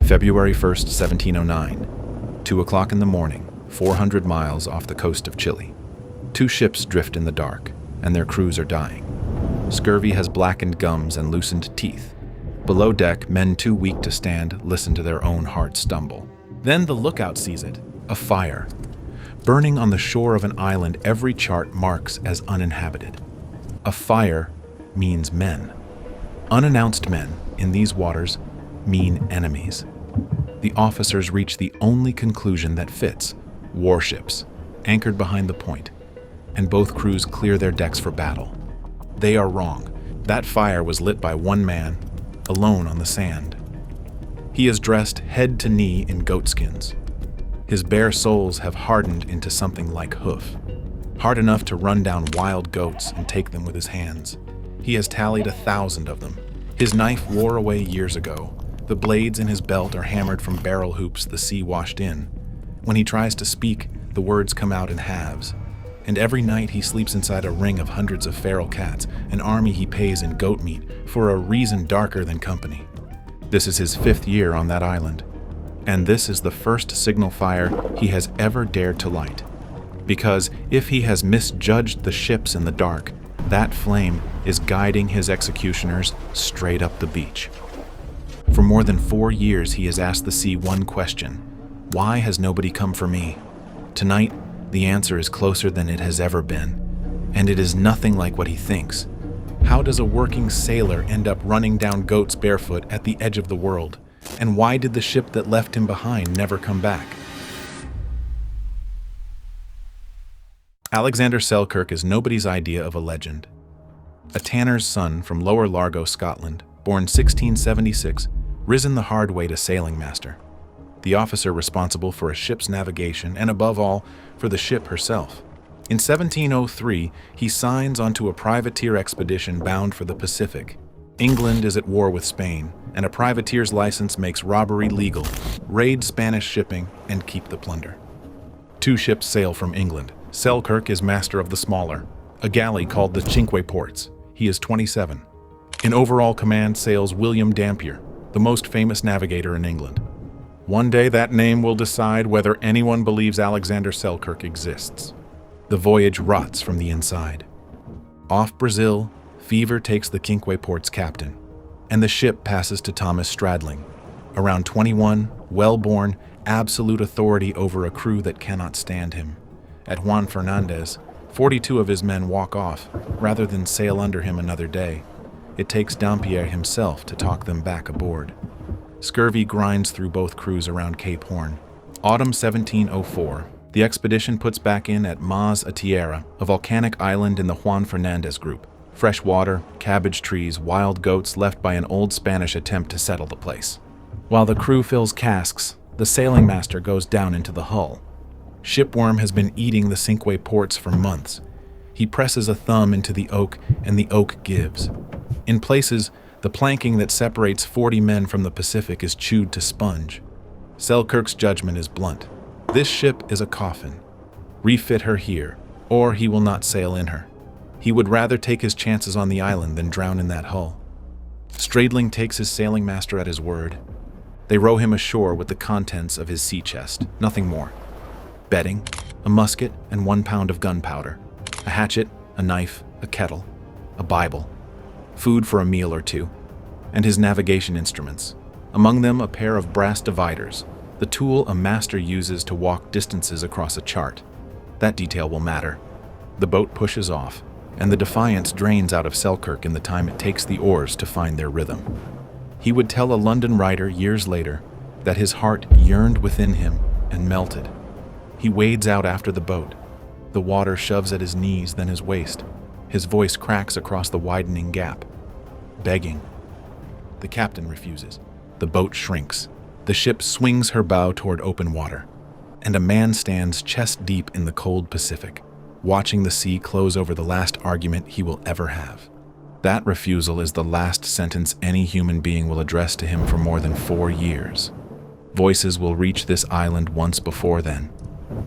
February 1st, 1709. 2 o'clock in the morning, 400 miles off the coast of Chile. 2 ships drift in the dark, and their crews are dying. Scurvy has blackened gums and loosened teeth. Below deck, men too weak to stand listen to their own hearts stumble. Then the lookout sees it, a fire. Burning on the shore of an island every chart marks as uninhabited. A fire means men. Unannounced men, in these waters, mean enemies. The officers reach the only conclusion that fits: warships, anchored behind the point, and both crews clear their decks for battle. They are wrong. That fire was lit by one man, alone on the sand. He is dressed head to knee in goatskins. His bare soles have hardened into something like hoof, hard enough to run down wild goats and take them with his hands. He has tallied 1,000 of them. His knife wore away years ago. The blades in his belt are hammered from barrel hoops the sea washed in. When he tries to speak, the words come out in halves. And every night he sleeps inside a ring of hundreds of feral cats, an army he pays in goat meat, for a reason darker than company. This is his 5th year on that island. And this is the first signal fire he has ever dared to light. Because if he has misjudged the ships in the dark, that flame is guiding his executioners straight up the beach. For more than 4 years, he has asked the sea one question: why has nobody come for me? Tonight, the answer is closer than it has ever been, and it is nothing like what he thinks. How does a working sailor end up running down goats barefoot at the edge of the world? And why did the ship that left him behind never come back? Alexander Selkirk is nobody's idea of a legend. A tanner's son from Lower Largo, Scotland, born 1676, risen the hard way to sailing master, the officer responsible for a ship's navigation and, above all, for the ship herself. In 1703, he signs onto a privateer expedition bound for the Pacific. England is at war with Spain, and a privateer's license makes robbery legal, raid Spanish shipping, and keep the plunder. 2 ships sail from England. Selkirk is master of the smaller, a galley called the Cinque Ports. He is 27. In overall command sails William Dampier, the most famous navigator in England. One day that name will decide whether anyone believes Alexander Selkirk exists. The voyage rots from the inside. Off Brazil, fever takes the Cinque Ports captain, and the ship passes to Thomas Stradling, around 21, well-born, absolute authority over a crew that cannot stand him. At Juan Fernandez, 42 of his men walk off, rather than sail under him another day. It takes Dampier himself to talk them back aboard. Scurvy grinds through both crews around Cape Horn. Autumn 1704, the expedition puts back in at Mas a Tierra, a volcanic island in the Juan Fernandez group. Fresh water, cabbage trees, wild goats left by an old Spanish attempt to settle the place. While the crew fills casks, the sailing master goes down into the hull. Shipworm has been eating the Cinque Ports for months. He presses a thumb into the oak, and the oak gives. In places, the planking that separates 40 men from the Pacific is chewed to sponge. Selkirk's judgment is blunt. This ship is a coffin. Refit her here, or he will not sail in her. He would rather take his chances on the island than drown in that hull. Stradling takes his sailing master at his word. They row him ashore with the contents of his sea chest, nothing more. Bedding, a musket, and 1 pound of gunpowder, a hatchet, a knife, a kettle, a Bible, food for a meal or 2, and his navigation instruments. Among them, a pair of brass dividers, the tool a master uses to walk distances across a chart. That detail will matter. The boat pushes off, and the Defiance drains out of Selkirk in the time it takes the oars to find their rhythm. He would tell a London writer years later that his heart yearned within him and melted. He wades out after the boat. The water shoves at his knees, then his waist. His voice cracks across the widening gap, begging. The captain refuses. The boat shrinks. The ship swings her bow toward open water, and a man stands chest deep in the cold Pacific, watching the sea close over the last argument he will ever have. That refusal is the last sentence any human being will address to him for more than 4 years. Voices will reach this island once before then,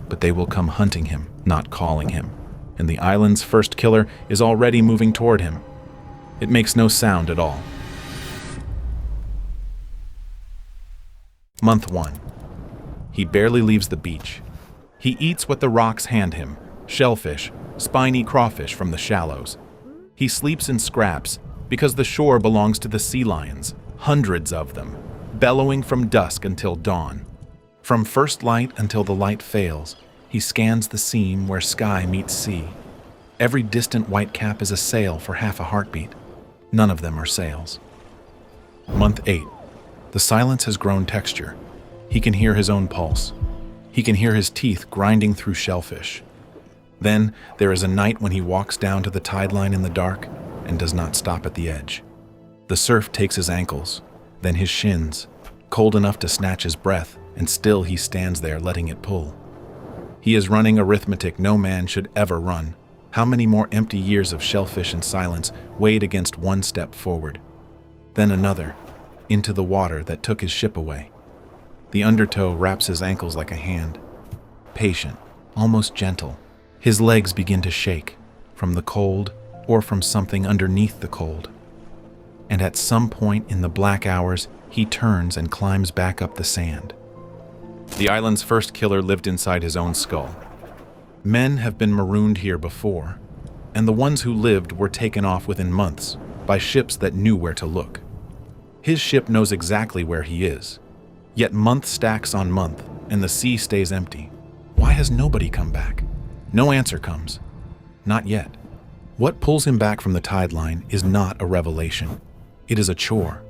but they will come hunting him, not calling him. And the island's first killer is already moving toward him. It makes no sound at all. Month 1. He barely leaves the beach. He eats what the rocks hand him, shellfish, spiny crawfish from the shallows. He sleeps in scraps because the shore belongs to the sea lions, hundreds of them, bellowing from dusk until dawn. From first light until the light fails, he scans the seam where sky meets sea. Every distant white cap is a sail for half a heartbeat. None of them are sails. Month 8. The silence has grown texture. He can hear his own pulse. He can hear his teeth grinding through shellfish. Then there is a night when he walks down to the tide line in the dark and does not stop at the edge. The surf takes his ankles, then his shins, cold enough to snatch his breath, and still he stands there letting it pull. He is running arithmetic no man should ever run. How many more empty years of shellfish and silence weighed against one step forward? Then another, into the water that took his ship away. The undertow wraps his ankles like a hand. Patient, almost gentle. His legs begin to shake, from the cold or from something underneath the cold. And at some point in the black hours, he turns and climbs back up the sand. The island's first killer lived inside his own skull. Men have been marooned here before, and the ones who lived were taken off within months by ships that knew where to look. His ship knows exactly where he is, yet month stacks on month, and the sea stays empty. Why has nobody come back? No answer comes. Not yet. What pulls him back from the tide line is not a revelation. It is a chore.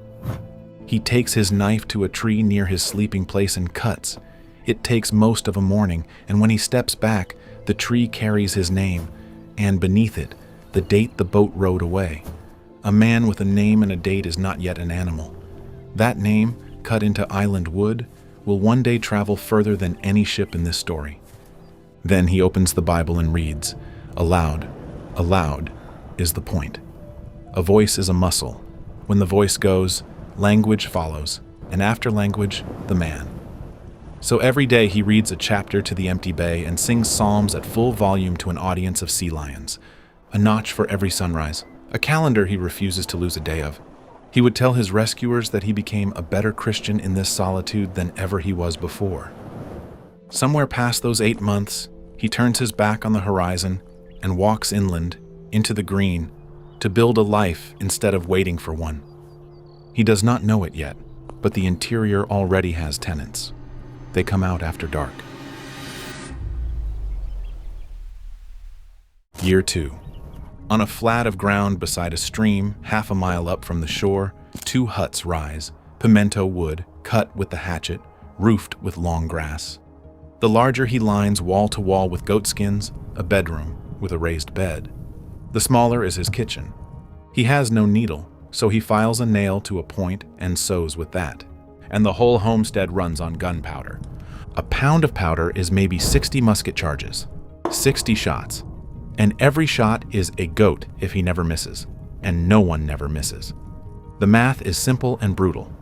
He takes his knife to a tree near his sleeping place and cuts. It takes most of a morning, and when he steps back, the tree carries his name, and beneath it, the date the boat rowed away. A man with a name and a date is not yet an animal. That name, cut into island wood, will one day travel further than any ship in this story. Then he opens the Bible and reads, aloud. Aloud is the point. A voice is a muscle. When the voice goes, language follows, and after language, the man. So every day he reads a chapter to the empty bay and sings psalms at full volume to an audience of sea lions. A notch for every sunrise, a calendar he refuses to lose a day of. He would tell his rescuers that he became a better Christian in this solitude than ever he was before. Somewhere past those 8 months, he turns his back on the horizon and walks inland, into the green, to build a life instead of waiting for one. He does not know it yet, but the interior already has tenants. They come out after dark. Year 2. On a flat of ground beside a stream, half a mile up from the shore, 2 huts rise, pimento wood, cut with the hatchet, roofed with long grass. The larger he lines wall to wall with goatskins, a bedroom with a raised bed. The smaller is his kitchen. He has no needle, so he files a nail to a point and sews with that. And the whole homestead runs on gunpowder. A pound of powder is maybe 60 musket charges, 60 shots. And every shot is a goat if he never misses, and no one never misses. The math is simple and brutal.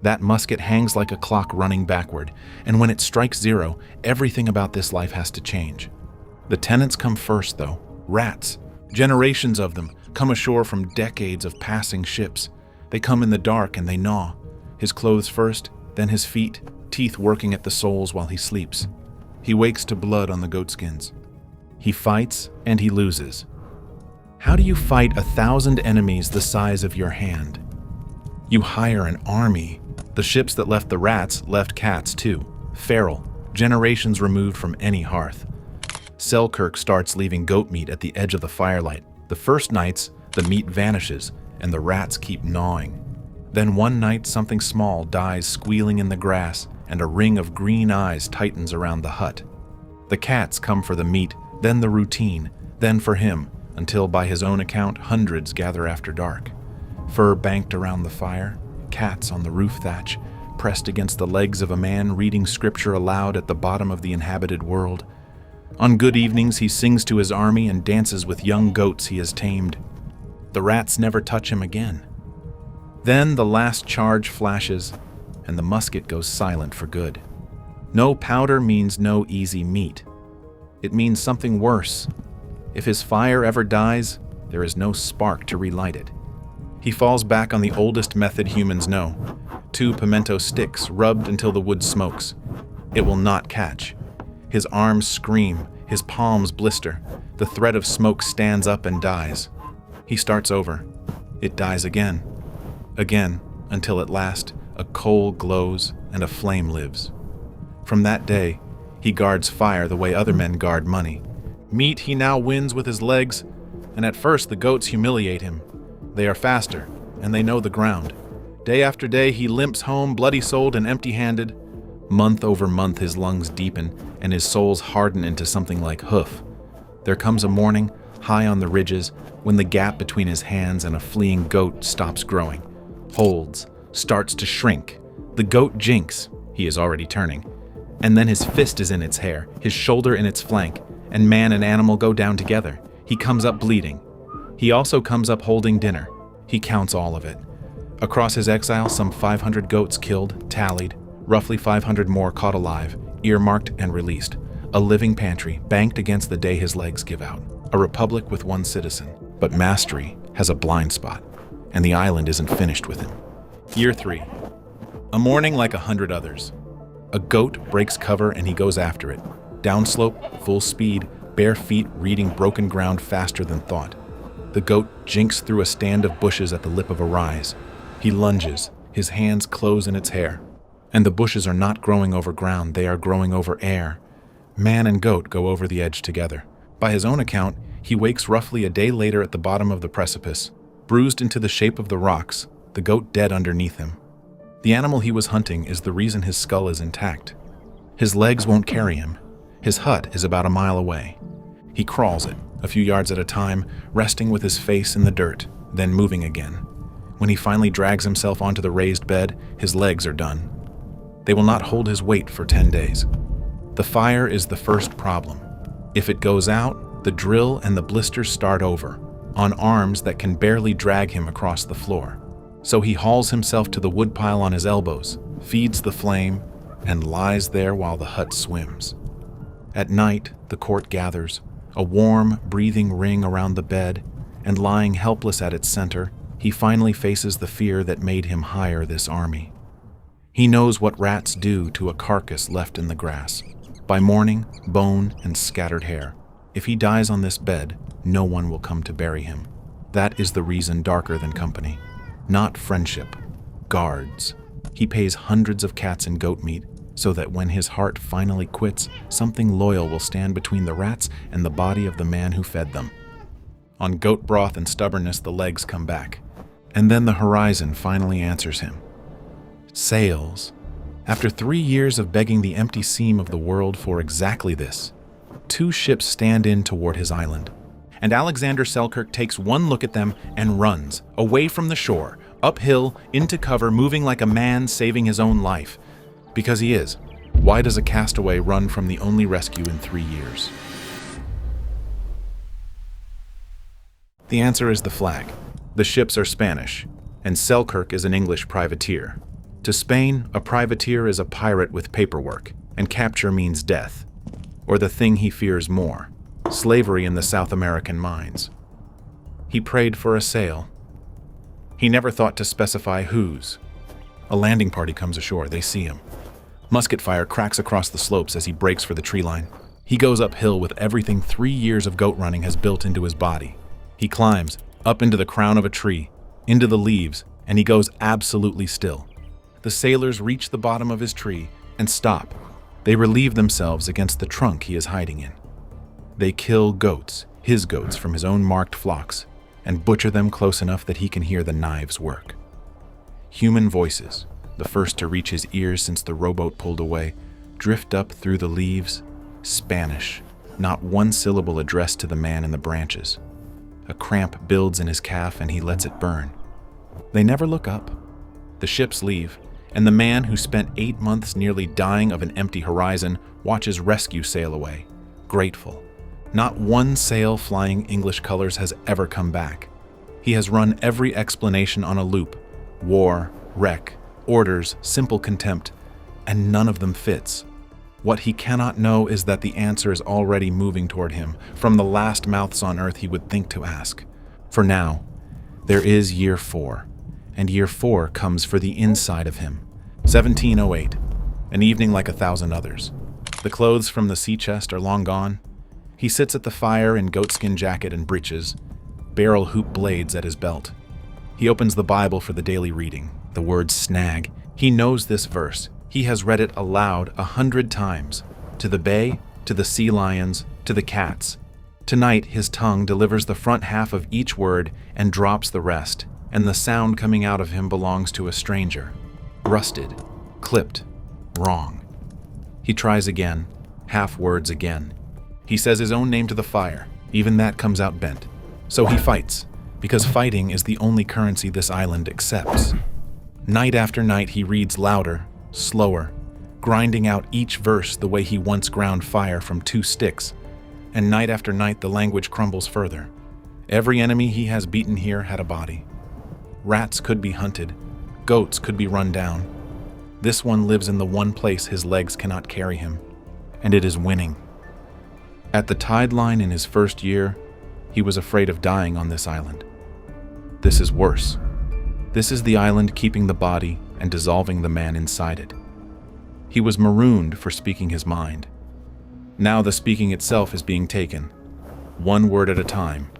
That musket hangs like a clock running backward, and when it strikes 0, everything about this life has to change. The tenants come first, though. Rats, generations of them, come ashore from decades of passing ships. They come in the dark and they gnaw. His clothes first, then his feet, teeth working at the soles while he sleeps. He wakes to blood on the goatskins. He fights and he loses. How do you fight 1,000 enemies the size of your hand? You hire an army. The ships that left the rats left cats too, feral, generations removed from any hearth. Selkirk starts leaving goat meat at the edge of the firelight. The first nights, the meat vanishes and the rats keep gnawing. Then one night something small dies squealing in the grass and a ring of green eyes tightens around the hut. The cats come for the meat, then the routine, then for him, until by his own account hundreds gather after dark. Fur banked around the fire, cats on the roof thatch, pressed against the legs of a man reading scripture aloud at the bottom of the inhabited world. On good evenings he sings to his army and dances with young goats he has tamed. The rats never touch him again. Then the last charge flashes, and the musket goes silent for good. No powder means no easy meat. It means something worse. If his fire ever dies, there is no spark to relight it. He falls back on the oldest method humans know, 2 pimento sticks rubbed until the wood smokes. It will not catch. His arms scream, his palms blister. The thread of smoke stands up and dies. He starts over. It dies again. Again, until at last a coal glows and a flame lives. From that day, he guards fire the way other men guard money. Meat he now wins with his legs, and at first the goats humiliate him. They are faster, and they know the ground. Day after day he limps home bloody-souled and empty-handed. Month over month his lungs deepen, and his soles harden into something like hoof. There comes a morning, high on the ridges, when the gap between his hands and a fleeing goat stops growing, holds, starts to shrink. The goat jinks, he is already turning, and then his fist is in its hair, his shoulder in its flank, and man and animal go down together. He comes up bleeding. He also comes up holding dinner. He counts all of it. Across his exile, some 500 goats killed, tallied, roughly 500 more caught alive, earmarked and released. A living pantry banked against the day his legs give out. A republic with 1 citizen. But mastery has a blind spot, and the island isn't finished with him. Year 3. A morning like 100 others. A goat breaks cover and he goes after it. Downslope, full speed, bare feet reading broken ground faster than thought. The goat jinks through a stand of bushes at the lip of a rise. He lunges, his hands close in its hair. And the bushes are not growing over ground, they are growing over air. Man and goat go over the edge together. By his own account, he wakes roughly a day later at the bottom of the precipice, bruised into the shape of the rocks, the goat dead underneath him. The animal he was hunting is the reason his skull is intact. His legs won't carry him. His hut is about a mile away. He crawls it, a few yards at a time, resting with his face in the dirt, then moving again. When he finally drags himself onto the raised bed, his legs are done. They will not hold his weight for 10 days. The fire is the first problem. If it goes out, the drill and the blisters start over, on arms that can barely drag him across the floor. So he hauls himself to the woodpile on his elbows, feeds the flame, and lies there while the hut swims. At night, the court gathers, a warm, breathing ring around the bed, and lying helpless at its center, he finally faces the fear that made him hire this army. He knows what rats do to a carcass left in the grass. By morning, bone and scattered hair. If he dies on this bed, no one will come to bury him. That is the reason darker than company. Not friendship. Guards. He pays hundreds of cats in goat meat, so that when his heart finally quits, something loyal will stand between the rats and the body of the man who fed them. On goat broth and stubbornness, the legs come back. And then the horizon finally answers him. Sails. After 3 years of begging the empty seam of the world for exactly this, 2 ships stand in toward his island. And Alexander Selkirk takes one look at them and runs, away from the shore, uphill, into cover, moving like a man saving his own life. Because he is. Why does a castaway run from the only rescue in 3 years? The answer is the flag. The ships are Spanish, and Selkirk is an English privateer. To Spain, a privateer is a pirate with paperwork, and capture means death, or the thing he fears more, slavery in the South American mines. He prayed for a sail. He never thought to specify whose. A landing party comes ashore, they see him. Musket fire cracks across the slopes as he breaks for the tree line. He goes uphill with everything 3 years of goat running has built into his body. He climbs, up into the crown of a tree, into the leaves, and he goes absolutely still. The sailors reach the bottom of his tree and stop. They relieve themselves against the trunk he is hiding in. They kill goats, his goats from his own marked flocks, and butcher them close enough that he can hear the knives work. Human voices, the first to reach his ears since the rowboat pulled away, drift up through the leaves, Spanish, not one syllable addressed to the man in the branches. A cramp builds in his calf and he lets it burn. They never look up. The ships leave, and the man who spent 8 months nearly dying of an empty horizon watches rescue sail away, grateful. Not one sail flying English colors has ever come back. He has run every explanation on a loop: war, wreck, orders, simple contempt, and none of them fits. What he cannot know is that the answer is already moving toward him from the last mouths on earth he would think to ask. For now, there is year 4, and year 4 comes for the inside of him. 1708, an evening like 1,000 others. The clothes from the sea chest are long gone. He sits at the fire in goatskin jacket and breeches, barrel hoop blades at his belt. He opens the Bible for the daily reading, the word snag. He knows this verse. He has read it aloud 100 times, to the bay, to the sea lions, to the cats. Tonight his tongue delivers the front half of each word and drops the rest, and the sound coming out of him belongs to a stranger. Rusted, clipped, wrong. He tries again, half words again. He says his own name to the fire, even that comes out bent. So he fights, because fighting is the only currency this island accepts. Night after night he reads louder, slower, grinding out each verse the way he once ground fire from 2 sticks, and night after night the language crumbles further. Every enemy he has beaten here had a body. Rats could be hunted, goats could be run down. This one lives in the one place his legs cannot carry him, and it is winning. At the tide line in his first year, he was afraid of dying on this island. This is worse. This is the island keeping the body and dissolving the man inside it. He was marooned for speaking his mind. Now the speaking itself is being taken, one word at a time.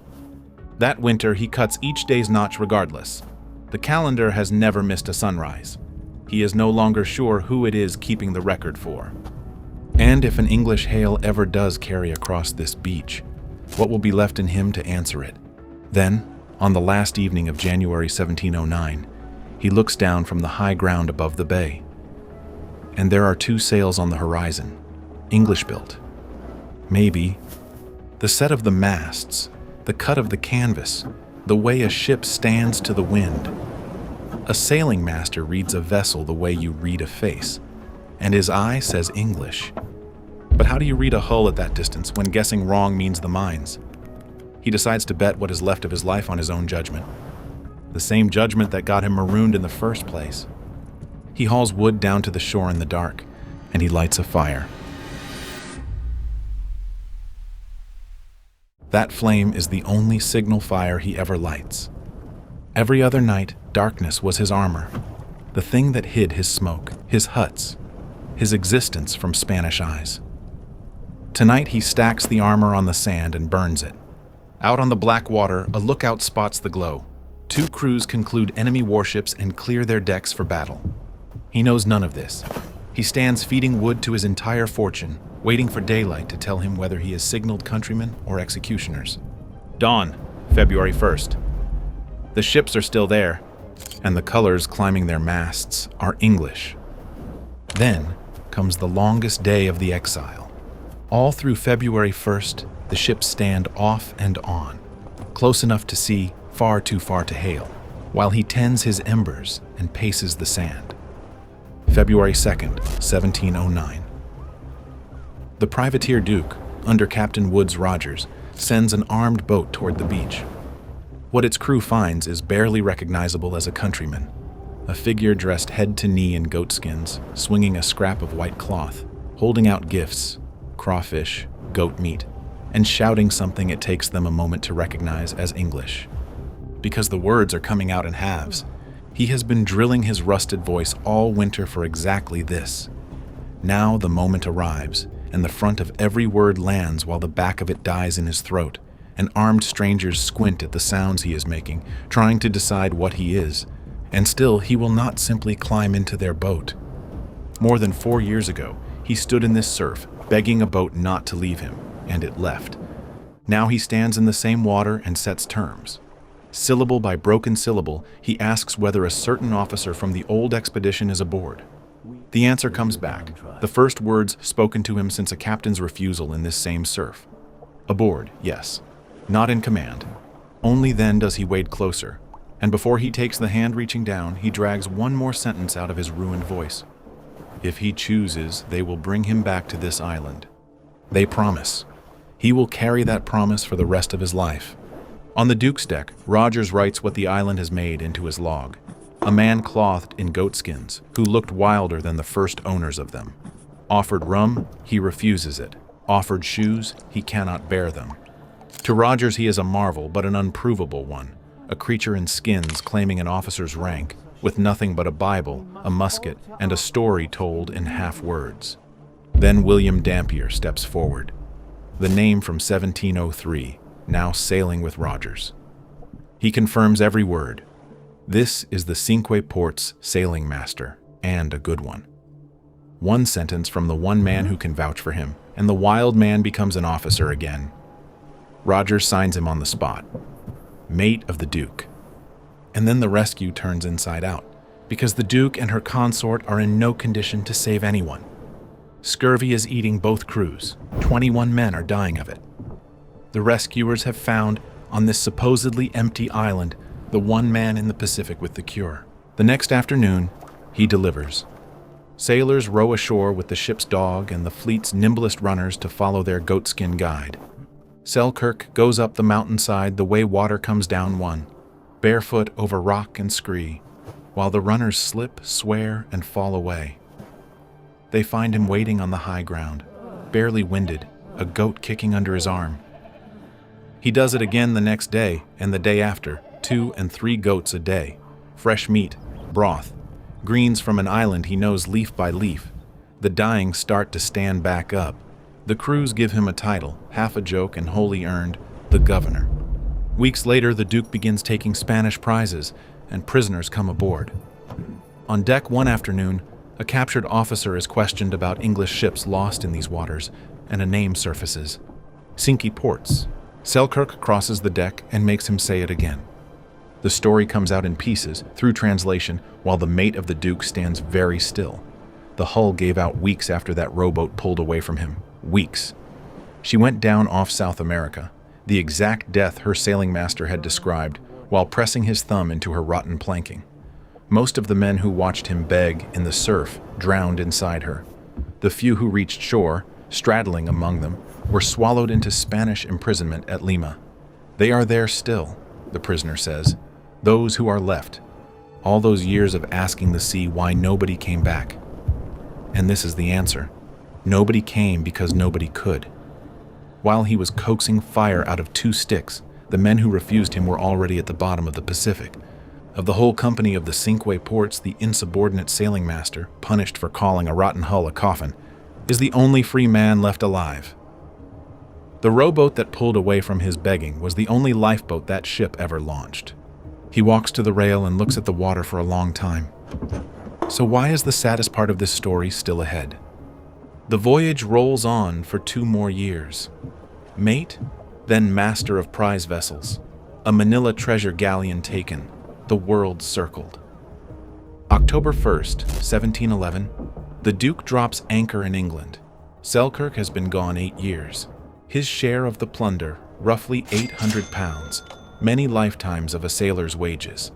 That winter he cuts each day's notch regardless. The calendar has never missed a sunrise. He is no longer sure who it is keeping the record for. And if an English hail ever does carry across this beach, what will be left in him to answer it? Then, on the last evening of January 1709, he looks down from the high ground above the bay. And there are 2 sails on the horizon, English-built. Maybe the set of the masts, the cut of the canvas, the way a ship stands to the wind. A sailing master reads a vessel the way you read a face, and his eye says English. But how do you read a hull at that distance when guessing wrong means the mines? He decides to bet what is left of his life on his own judgment. The same judgment that got him marooned in the first place. He hauls wood down to the shore in the dark, and he lights a fire. That flame is the only signal fire he ever lights. Every other night, darkness was his armor, the thing that hid his smoke, his huts, his existence from Spanish eyes. Tonight he stacks the armor on the sand and burns it. Out on the black water, a lookout spots the glow. 2 crews conclude enemy warships and clear their decks for battle. He knows none of this. He stands feeding wood to his entire fortune, waiting for daylight to tell him whether he has signaled countrymen or executioners. Dawn, February 1st. The ships are still there, and the colors climbing their masts are English. Then comes the longest day of the exile. All through February 1st, the ships stand off and on, close enough to see, far too far to hail, while he tends his embers and paces the sand. February 2nd, 1709. The privateer Duke, under Captain Woodes Rogers, sends an armed boat toward the beach. What its crew finds is barely recognizable as a countryman, a figure dressed head to knee in goatskins, swinging a scrap of white cloth, holding out gifts, crawfish, goat meat, and shouting something it takes them a moment to recognize as English. Because the words are coming out in halves, he has been drilling his rusted voice all winter for exactly this. Now the moment arrives, and the front of every word lands while the back of it dies in his throat, and armed strangers squint at the sounds he is making, trying to decide what he is, and still he will not simply climb into their boat. More than 4 years ago, he stood in this surf, begging a boat not to leave him, and it left. Now he stands in the same water and sets terms. Syllable by broken syllable, he asks whether a certain officer from the old expedition is aboard. The answer comes back, the first words spoken to him since a captain's refusal in this same surf. Aboard, yes. Not in command. Only then does he wade closer, and before he takes the hand reaching down, he drags one more sentence out of his ruined voice. If he chooses, they will bring him back to this island. They promise. He will carry that promise for the rest of his life. On the Duke's deck, Rogers writes what the island has made into his log. A man clothed in goatskins, who looked wilder than the first owners of them. Offered rum, he refuses it. Offered shoes, he cannot bear them. To Rogers he is a marvel, but an unprovable one. a creature in skins claiming an officer's rank, with nothing but a Bible, a musket, and a story told in half words. Then William Dampier steps forward, the name from 1703, now sailing with Rogers. He confirms every word. This is the Cinque Ports sailing master, and a good one. One sentence from the one man who can vouch for him, and the wild man becomes an officer again. Rogers signs him on the spot, mate of the Duke. And then the rescue turns inside out, because the Duke and her consort are in no condition to save anyone. Scurvy is eating both crews. 21 men are dying of it. The rescuers have found, on this supposedly empty island, the one man in the Pacific with the cure. The next afternoon, he delivers. Sailors row ashore with the ship's dog and the fleet's nimblest runners to follow their goatskin guide. Selkirk goes up the mountainside the way water comes down one, barefoot over rock and scree, while the runners slip, swear, and fall away. They find him waiting on the high ground, barely winded, a goat kicking under his arm. He does it again the next day and the day after, 2 and 3 goats a day, fresh meat, broth, greens from an island he knows leaf by leaf. The dying start to stand back up. The crews give him a title, half a joke and wholly earned, the Governor. Weeks later, the Duke begins taking Spanish prizes, and prisoners come aboard. On deck one afternoon, a captured officer is questioned about English ships lost in these waters, and a name surfaces. Cinque Ports. Selkirk crosses the deck and makes him say it again. The story comes out in pieces, through translation, while the mate of the Duke stands very still. The hull gave out weeks after that rowboat pulled away from him. Weeks. She went down off South America, the exact death her sailing master had described, while pressing his thumb into her rotten planking. Most of the men who watched him beg in the surf drowned inside her. The few who reached shore, straddling among them, were swallowed into Spanish imprisonment at Lima. They are there still, the prisoner says, those who are left. All those years of asking the sea why nobody came back. And this is the answer. Nobody came because nobody could. While he was coaxing fire out of 2 sticks, the men who refused him were already at the bottom of the Pacific. Of the whole company of the Cinque Ports, the insubordinate sailing master, punished for calling a rotten hull a coffin, is the only free man left alive. The rowboat that pulled away from his begging was the only lifeboat that ship ever launched. He walks to the rail and looks at the water for a long time. So why is the saddest part of this story still ahead? The voyage rolls on for 2 more years. Mate, then master of prize vessels. A Manila treasure galleon taken. The world circled. October 1st, 1711, the Duke drops anchor in England. Selkirk has been gone 8 years. His share of the plunder, roughly £800, many lifetimes of a sailor's wages.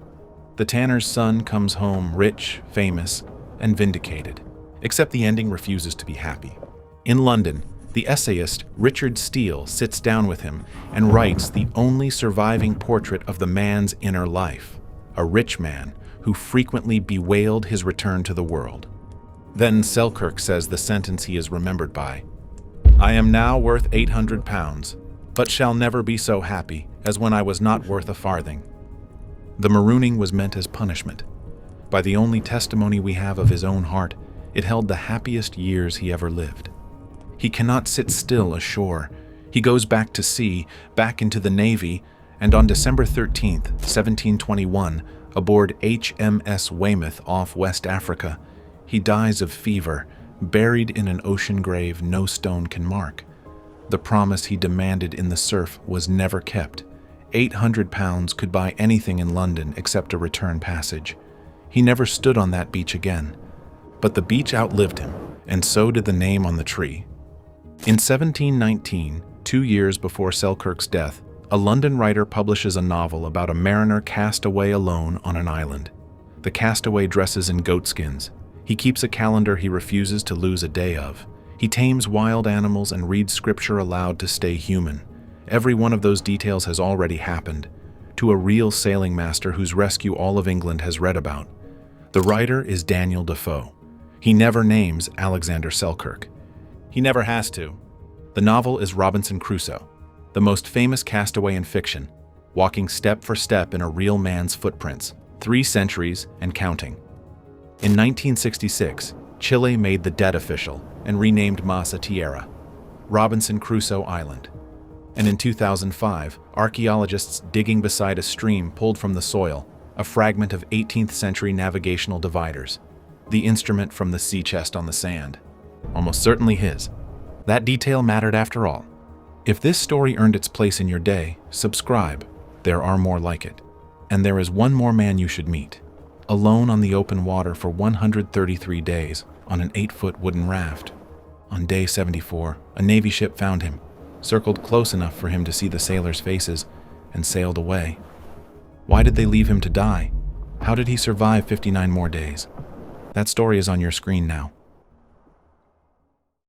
The tanner's son comes home rich, famous, and vindicated. Except the ending refuses to be happy. In London, the essayist Richard Steele sits down with him and writes the only surviving portrait of the man's inner life, a rich man who frequently bewailed his return to the world. Then Selkirk says the sentence he is remembered by, "I am now worth £800, but shall never be so happy as when I was not worth a farthing." The marooning was meant as punishment. By the only testimony we have of his own heart, it held the happiest years he ever lived. He cannot sit still ashore. He goes back to sea, back into the Navy, and on December 13th, 1721, aboard HMS Weymouth off West Africa, he dies of fever, buried in an ocean grave no stone can mark. The promise he demanded in the surf was never kept. £800 could buy anything in London except a return passage. He never stood on that beach again. But the beach outlived him, and so did the name on the tree. In 1719, 2 years before Selkirk's death, a London writer publishes a novel about a mariner cast away alone on an island. The castaway dresses in goatskins. He keeps a calendar he refuses to lose a day of. He tames wild animals and reads scripture aloud to stay human. Every one of those details has already happened, to a real sailing master whose rescue all of England has read about. The writer is Daniel Defoe. He never names Alexander Selkirk. He never has to. The novel is Robinson Crusoe, the most famous castaway in fiction, walking step for step in a real man's footprints, 3 centuries and counting. In 1966, Chile made the dead official and renamed Masa Tierra, Robinson Crusoe Island. And in 2005, archaeologists digging beside a stream pulled from the soil a fragment of 18th century navigational dividers, the instrument from the sea chest on the sand. Almost certainly his. That detail mattered after all. If this story earned its place in your day, subscribe. There are more like it. And there is one more man you should meet. Alone on the open water for 133 days on an 8-foot wooden raft. On day 74, a Navy ship found him, circled close enough for him to see the sailors' faces, and sailed away. Why did they leave him to die? How did he survive 59 more days? That story is on your screen now.